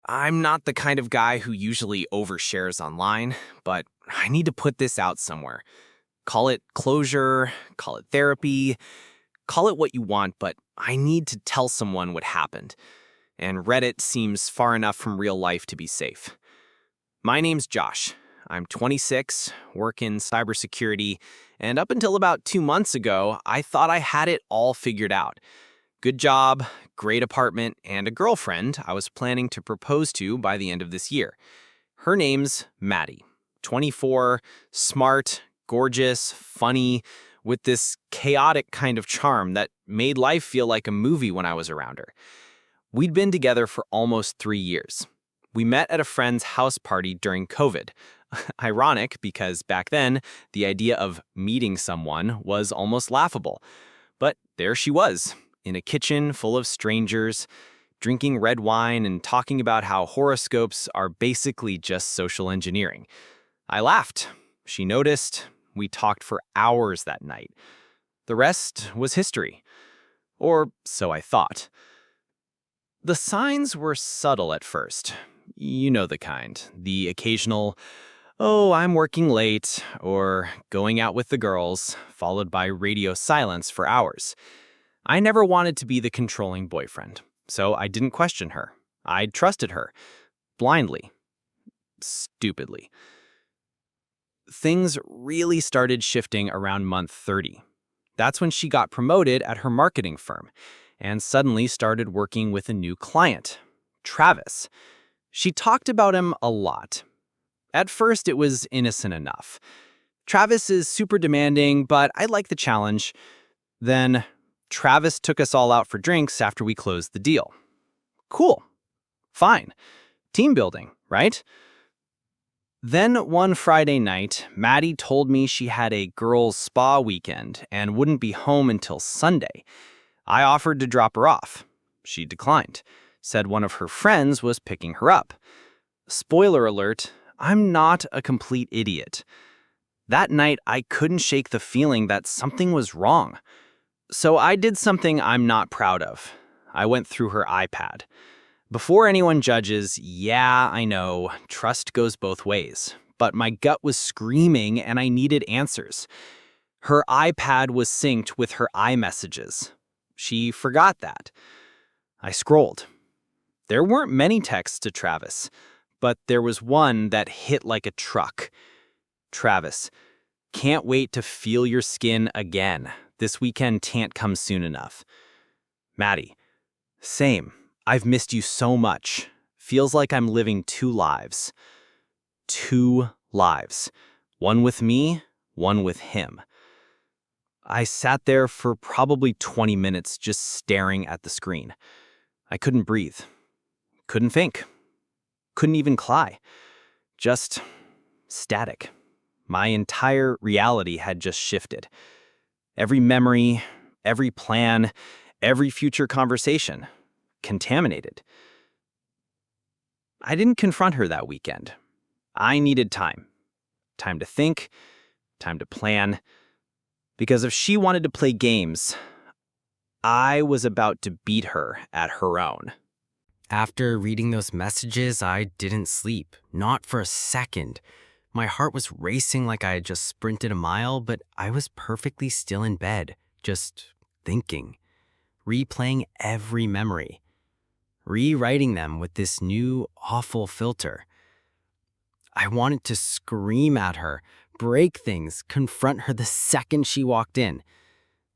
I'm not the kind of guy who usually overshares online, but I need to put this out somewhere. Call it closure, call it therapy, call it what you want, but I need to tell someone what happened. And Reddit seems far enough from real life to be safe. My name's Josh. I'm 26, work in cybersecurity, and up until about 2 months ago, I thought I had it all figured out. Good job, great apartment, and a girlfriend I was planning to propose to by the end of this year. Her name's Maddie. 24, smart, gorgeous, funny, with this chaotic kind of charm that made life feel like a movie when I was around her. We'd been together for almost 3 years. We met at a friend's house party during COVID. Ironic because back then, the idea of meeting someone was almost laughable. But there she was, in a kitchen full of strangers, drinking red wine and talking about how horoscopes are basically just social engineering. I laughed. She noticed. We talked for hours that night. The rest was history. Or so I thought. The signs were subtle at first. You know the kind. The occasional, "Oh, I'm working late," or "going out with the girls," followed by radio silence for hours. I never wanted to be the controlling boyfriend, so I didn't question her. I trusted her. Blindly. Stupidly. Things really started shifting around month 30. That's when she got promoted at her marketing firm and suddenly started working with a new client, Travis. She talked about him a lot. At first, it was innocent enough. Travis is super demanding, but I like the challenge. Then Travis took us all out for drinks after we closed the deal. Cool. Fine. Team building, right? Then one Friday night, Maddie told me she had a girls' spa weekend and wouldn't be home until Sunday. I offered to drop her off. She declined, said one of her friends was picking her up. Spoiler alert, I'm not a complete idiot. That night, I couldn't shake the feeling that something was wrong. So I did something I'm not proud of. I went through her iPad. Before anyone judges, yeah, I know, trust goes both ways. But my gut was screaming and I needed answers. Her iPad was synced with her iMessages. She forgot that. I scrolled. There weren't many texts to Travis, but there was one that hit like a truck. Travis, can't wait to feel your skin again. This weekend can't come soon enough. Maddie, same. I've missed you so much. Feels like I'm living 2 lives. 2 lives. One with me, one with him. I sat there for probably 20 minutes just staring at the screen. I couldn't breathe. Couldn't think. Couldn't even cry. Just static. My entire reality had just shifted. Every memory, every plan, every future conversation. Contaminated. I didn't confront her that weekend. I needed time. Time to think, time to plan. Because if she wanted to play games, I was about to beat her at her own. After reading those messages, I didn't sleep, not for a second. My heart was racing like I had just sprinted a mile, but I was perfectly still in bed, just thinking, replaying every memory, rewriting them with this new, awful filter. I wanted to scream at her, break things, confront her the second she walked in.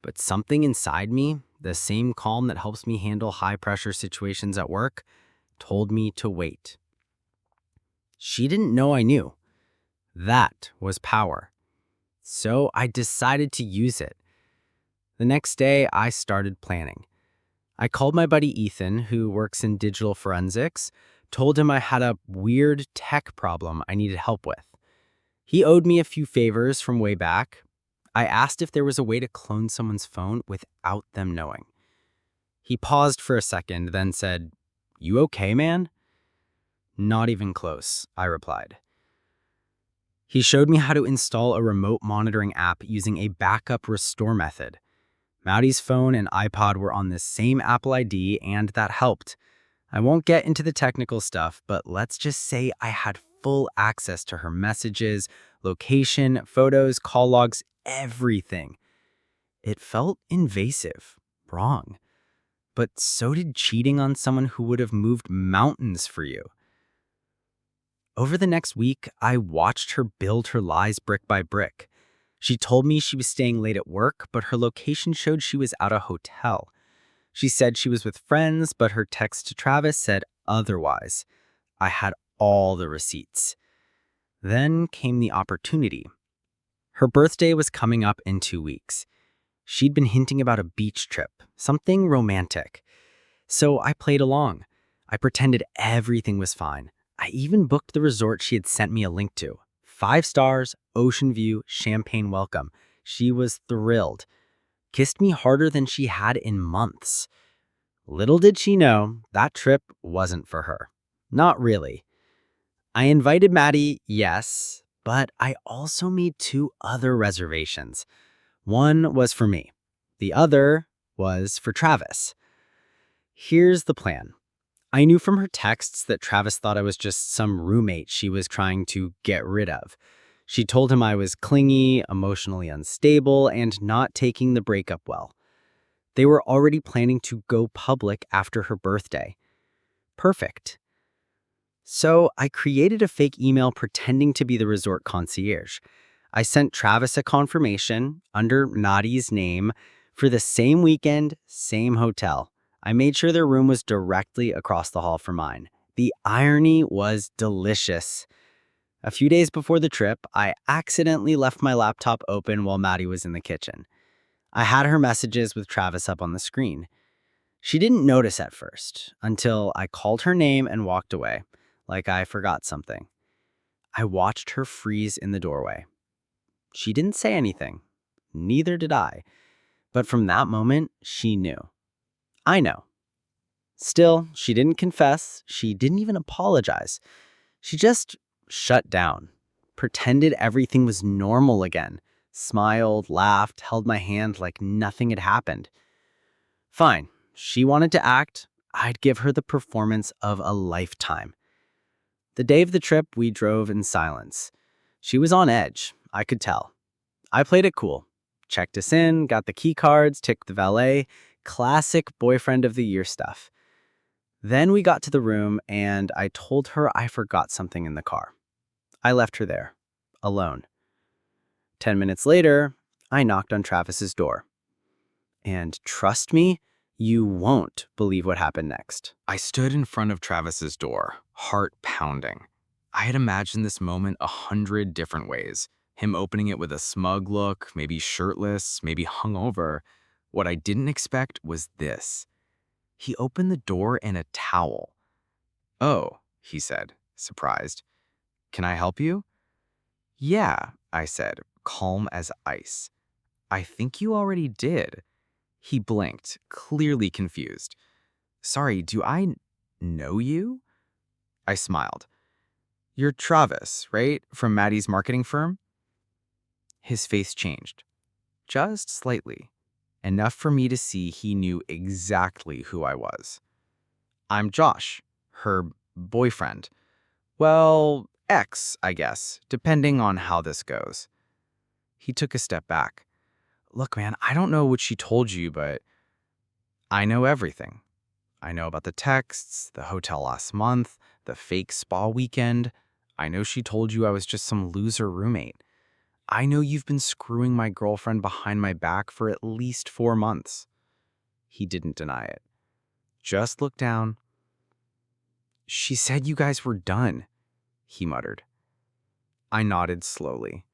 But something inside me, the same calm that helps me handle high-pressure situations at work, told me to wait. She didn't know I knew. That was power. So I decided to use it. The next day, I started planning. I called my buddy Ethan, who works in digital forensics, told him I had a weird tech problem I needed help with. He owed me a few favors from way back. I asked if there was a way to clone someone's phone without them knowing. He paused for a second, then said, "You okay, man?" "Not even close," I replied. He showed me how to install a remote monitoring app using a backup restore method. Maddie's phone and iPod were on the same Apple ID, and that helped. I won't get into the technical stuff, but let's just say I had full access to her messages, location, photos, call logs, everything. It felt invasive, wrong. But so did cheating on someone who would have moved mountains for you. Over the next week, I watched her build her lies brick by brick. She told me she was staying late at work, but her location showed she was at a hotel. She said she was with friends, but her text to Travis said otherwise. I had all the receipts. Then came the opportunity. Her birthday was coming up in 2 weeks. She'd been hinting about a beach trip, something romantic. So I played along. I pretended everything was fine. I even booked the resort she had sent me a link to. 5 stars, ocean view, champagne welcome. She was thrilled. Kissed me harder than she had in months. Little did she know, that trip wasn't for her. Not really. I invited Maddie, yes, but I also made 2 other reservations. One was for me. The other was for Travis. Here's the plan. I knew from her texts that Travis thought I was just some roommate she was trying to get rid of. She told him I was clingy, emotionally unstable, and not taking the breakup well. They were already planning to go public after her birthday. Perfect. So I created a fake email pretending to be the resort concierge. I sent Travis a confirmation under Nadi's name for the same weekend, same hotel. I made sure their room was directly across the hall from mine. The irony was delicious. A few days before the trip, I accidentally left my laptop open while Maddie was in the kitchen. I had her messages with Travis up on the screen. She didn't notice at first, until I called her name and walked away, like I forgot something. I watched her freeze in the doorway. She didn't say anything. Neither did I. But from that moment, she knew. I know. Still, she didn't confess. She didn't even apologize. She just shut down, pretended everything was normal again, smiled, laughed, held my hand like nothing had happened. Fine, she wanted to act. I'd give her the performance of a lifetime. The day of the trip, we drove in silence. She was on edge, I could tell. I played it cool. Checked us in, got the key cards, ticked the valet. Classic boyfriend of the year stuff. Then we got to the room and I told her I forgot something in the car. I left her there, alone. 10 minutes later, I knocked on Travis's door. And trust me, you won't believe what happened next. I stood in front of Travis's door, heart pounding. I had imagined this moment 100 different ways. Him opening it with a smug look, maybe shirtless, maybe hungover. What I didn't expect was this. He opened the door in a towel. "Oh," he said, surprised. "Can I help you?" "Yeah," I said, calm as ice. "I think you already did." He blinked, clearly confused. "Sorry, do I know you?" I smiled. "You're Travis, right? From Maddie's marketing firm?" His face changed. Just slightly. Enough for me to see he knew exactly who I was. "I'm Josh, her boyfriend. Well, ex, I guess, depending on how this goes." He took a step back. "Look, man, I don't know what she told you, but I know everything. I know about the texts, the hotel last month, the fake spa weekend. I know she told you I was just some loser roommate. I know you've been screwing my girlfriend behind my back for at least 4 months." He didn't deny it. Just looked down. "She said you guys were done," he muttered. I nodded slowly.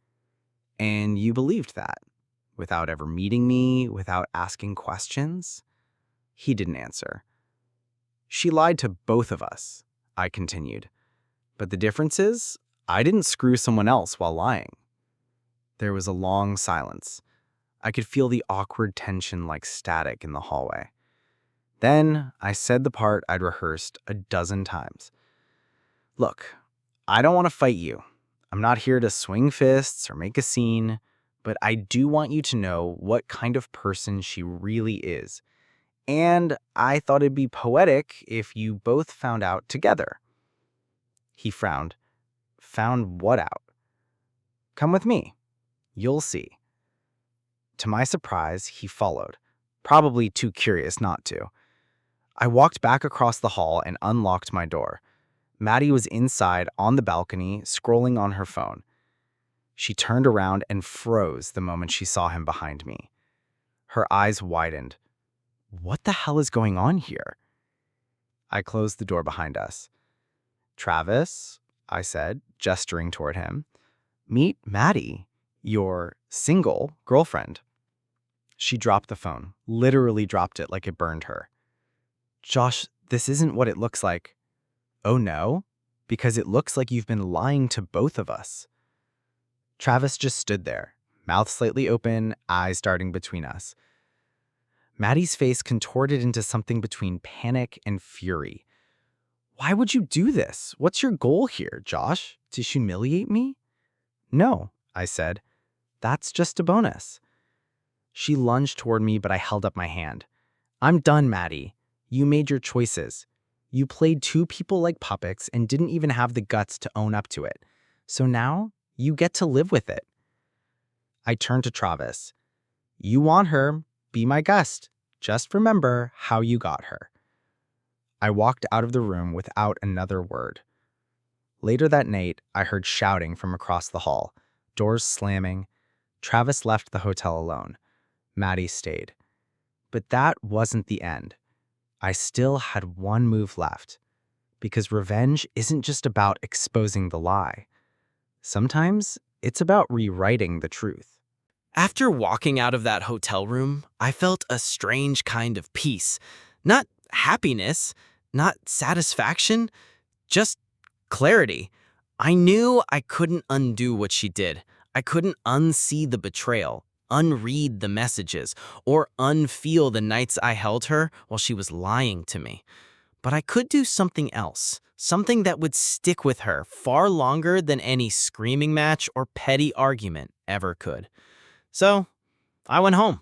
"And you believed that? Without ever meeting me, without asking questions?" He didn't answer. "She lied to both of us," I continued. "But the difference is, I didn't screw someone else while lying." There was a long silence. I could feel the awkward tension like static in the hallway. Then I said the part I'd rehearsed a dozen times. "Look, I don't want to fight you. I'm not here to swing fists or make a scene, but I do want you to know what kind of person she really is. And I thought it'd be poetic if you both found out together. He frowned. Found what out? Come with me. You'll see. To my surprise, he followed, probably too curious not to. I walked back across the hall and unlocked my door. Maddie was inside on the balcony, scrolling on her phone. She turned around and froze the moment she saw him behind me. Her eyes widened. What the hell is going on here? I closed the door behind us. Travis, I said, gesturing toward him, meet Maddie, your single girlfriend. She dropped the phone, literally dropped it like it burned her. Josh, this isn't what it looks like. Oh no? Because it looks like you've been lying to both of us. Travis just stood there, mouth slightly open, eyes darting between us. Maddie's face contorted into something between panic and fury. Why would you do this? What's your goal here, Josh? To humiliate me? No, I said. That's just a bonus. She lunged toward me, but I held up my hand. I'm done, Maddie. You made your choices. You played two people like puppets and didn't even have the guts to own up to it. So now you get to live with it. I turned to Travis. You want her, be my guest. Just remember how you got her. I walked out of the room without another word. Later that night, I heard shouting from across the hall, doors slamming. Travis left the hotel alone. Maddie stayed. But that wasn't the end. I still had one move left, because revenge isn't just about exposing the lie. Sometimes it's about rewriting the truth. After walking out of that hotel room, I felt a strange kind of peace. Not happiness, not satisfaction, just clarity. I knew I couldn't undo what she did. I couldn't unsee the betrayal, unread the messages, or unfeel the nights I held her while she was lying to me. But I could do something else, something that would stick with her far longer than any screaming match or petty argument ever could. So I went home,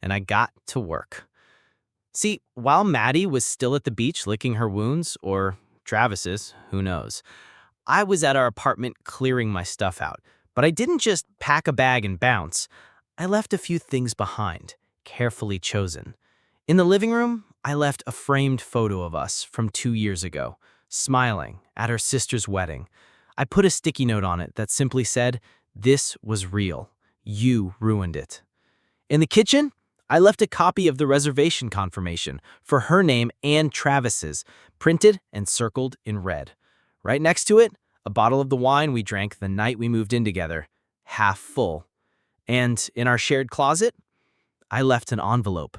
and I got to work. See, while Maddie was still at the beach licking her wounds, or Travis's, who knows, I was at our apartment clearing my stuff out. But I didn't just pack a bag and bounce. I left a few things behind, carefully chosen. In the living room, I left a framed photo of us from 2 years ago, smiling at her sister's wedding. I put a sticky note on it that simply said, "This was real. You ruined it." In the kitchen, I left a copy of the reservation confirmation for her name and Travis's, printed and circled in red. Right next to it, a bottle of the wine we drank the night we moved in together, half full. And in our shared closet, I left an envelope.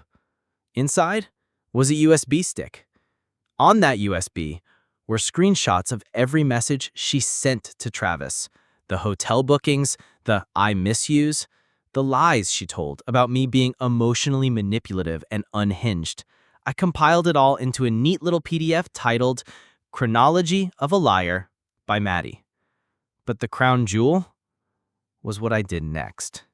Inside was a USB stick. On that USB were screenshots of every message she sent to Travis, the hotel bookings, the "I miss yous," the lies she told about me being emotionally manipulative and unhinged. I compiled it all into a neat little PDF titled "Chronology of a Liar" by Maddie. But the crown jewel was what I did next.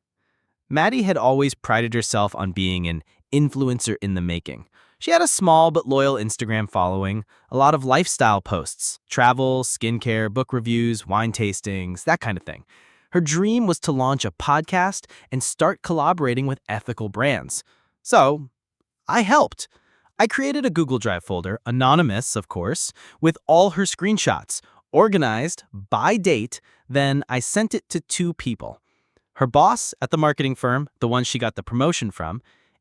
Maddie had always prided herself on being an influencer in the making. She had a small but loyal Instagram following, a lot of lifestyle posts, travel, skincare, book reviews, wine tastings, that kind of thing. Her dream was to launch a podcast and start collaborating with ethical brands. So, I helped. I created a Google Drive folder, anonymous, of course, with all her screenshots, organized by date. Then I sent it to 2 people. Her boss at the marketing firm, the one she got the promotion from,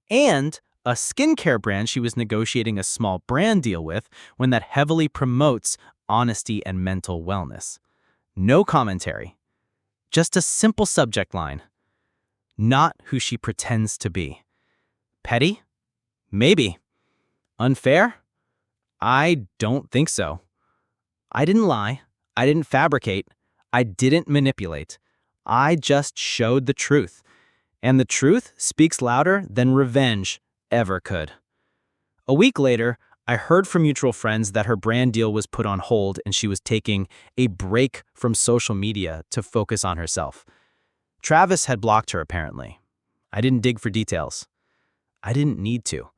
and a skincare brand she was negotiating a small brand deal with, one that heavily promotes honesty and mental wellness. No commentary. Just a simple subject line. Not who she pretends to be. Petty? Maybe. Unfair? I don't think so. I didn't lie. I didn't fabricate. I didn't manipulate. I just showed the truth. And the truth speaks louder than revenge ever could. A week later, I heard from mutual friends that her brand deal was put on hold and she was taking a break from social media to focus on herself. Travis had blocked her, apparently. I didn't dig for details. I didn't need to,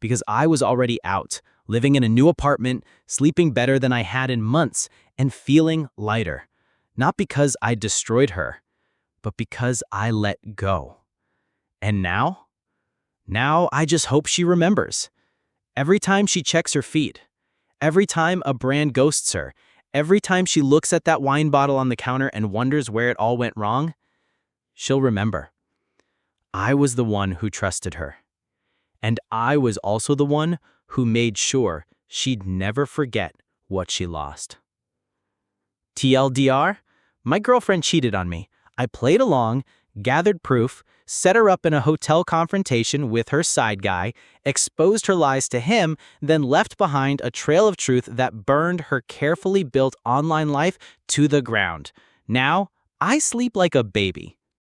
because I was already out, living in a new apartment, sleeping better than I had in months, and feeling lighter. Not because I destroyed her, but because I let go. And now? Now I just hope she remembers. Every time she checks her feed, every time a brand ghosts her, every time she looks at that wine bottle on the counter and wonders where it all went wrong, she'll remember. I was the one who trusted her. And I was also the one who made sure she'd never forget what she lost. TLDR, my girlfriend cheated on me. I played along, gathered proof, set her up in a hotel confrontation with her side guy, exposed her lies to him, then left behind a trail of truth that burned her carefully built online life to the ground. Now, I sleep like a baby,